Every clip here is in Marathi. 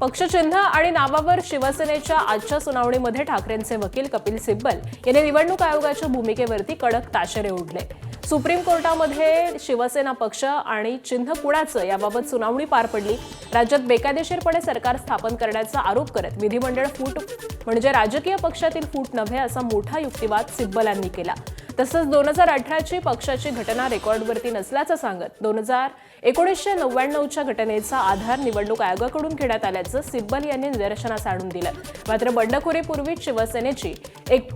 पक्षचिन्ह आणि नावावर शिवसेनेच्या आजच्या सुनावणीमध्ये ठाकरेंचे वकील कपिल सिब्बल यांनी निवडणूक आयोगाच्या भूमिकेवरती कडक ताशेरे ओढले। सुप्रीम कोर्टामध्ये शिवसेना पक्ष आणि चिन्ह कुणाचं याबाबत सुनावणी पार पडली। राज्यात बेकायदेशीरपणे सरकार स्थापन करण्याचा आरोप करत विधिमंडळ फूट म्हणजे राजकीय पक्षातील फूट नव्हे असा मोठा युक्तिवाद सिब्बल यांनी केला। तसंच 2018ची पक्षाची घटना रेकॉर्डवरती नसल्याचं सांगत 1999च्या घटनेचा आधार निवडणूक आयोगाकडून घेण्यात आल्याचं सिब्बल यांनी निदर्शनास आणून दिलं। मात्र बंडखोरीपूर्वीच शिवसेनेची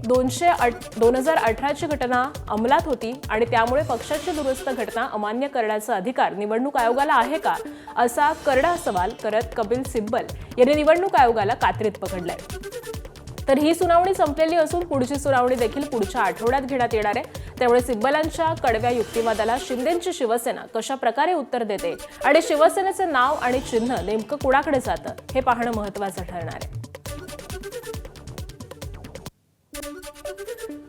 2018ची घटना अंमलात होती आणि त्यामुळे पक्षाची दुरुस्त घटना अमान्य करण्याचा अधिकार निवडणूक आयोगाला आहे का असा करडा सवाल करत कपिल सिब्बल यांनी निवडणूक आयोगाला कात्रीत पकडलंय। तर ही सुनावणी संपलेली असून पुढची सुनावणी देखील पुढच्या आठवड्यात घेण्यात येणार आहे। त्यामुळे सिब्बलांच्या कडव्या युक्तिवादाला शिंदेंची शिवसेना कशा प्रकारे उत्तर देते आणि शिवसेनेचे नाव आणि चिन्ह नेमकं कुणाकडे जातं हे पाहणं महत्त्वाचं ठरणार आहे।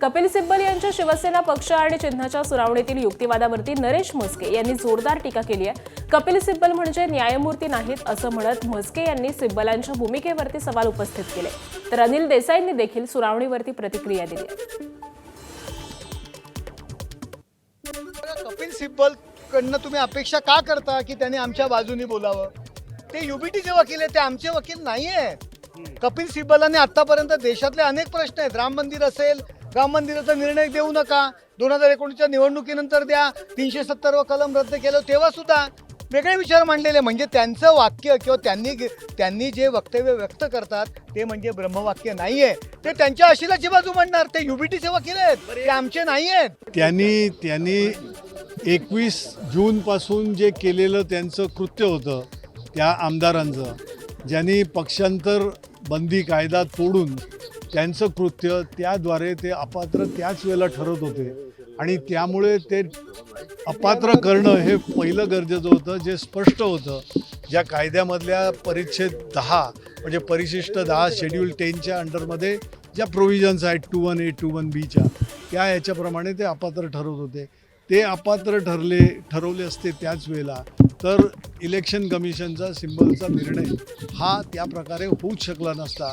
कपिल सिब्बल यांच्या शिवसेना पक्ष आणि चिन्हाच्या सुनावणीतील युक्तिवादावरती नरेश म्हस्के यांनी जोरदार टीका केली आहे। कपिल सिब्बल म्हणजे न्यायमूर्ती नाहीत असं म्हणत म्हस्के यांनी सिब्बलांच्या भूमिकेवरती सवाल उपस्थित केले। तर अनिल देसाईंनी देखील सुनावणीवरती प्रतिक्रिया दिली आहे। कपिल सिब्बल कडनं तुम्ही अपेक्षा का करता की त्यांनी आमच्या बाजूने बोलावं? ते युबीटीचे वकील आहेत, ते आमचे वकील नाही आहेत। कपिल सिब्बलांनी आतापर्यंत देशातले अनेक प्रश्न आहेत, राम मंदिर असेल, राम मंदिराचा निर्णय देऊ नका, 2019च्या निवडणुकीनंतर द्या, 370 कलम रद्द केलं तेव्हा सुद्धा वेगळे विचार मांडलेले। म्हणजे त्यांचं वाक्य किंवा त्यांनी जे वक्तव्य व्यक्त करतात ते म्हणजे ब्रह्मवाक्य नाही आहे। ते त्यांच्या अशिलाची बाजू मांडणार, ते युबीटीचे वकील आहेत, ते आमचे नाही आहेत। त्यांनी 21 जूनपासून जे केलेलं त्यांचं कृत्य होतं त्या आमदारांचं, ज्यांनी पक्षांतर बंदी कायदा तोडून त्यांचं कृत्य त्याद्वारे ते अपात्र त्याच वेळेला ठरत होते आणि त्यामुळे ते अपात्र करणं हे पहिलं गरजेचं होतं, जे स्पष्ट होतं। ज्या कायद्यामधल्या परिच्छेद 10 म्हणजे परिशिष्ट 10 शेड्यूल 10च्या अंडरमध्ये ज्या प्रोव्हिजन्स आहेत 21A 21Bच्या त्या याच्याप्रमाणे ते अपात्र ठरत होते। ते अपात्र ठरवले असते त्याच वेळेला तर इलेक्शन कमिशनचा सिंबलचा निर्णय हा त्या प्रकारे होऊच शकला नसता।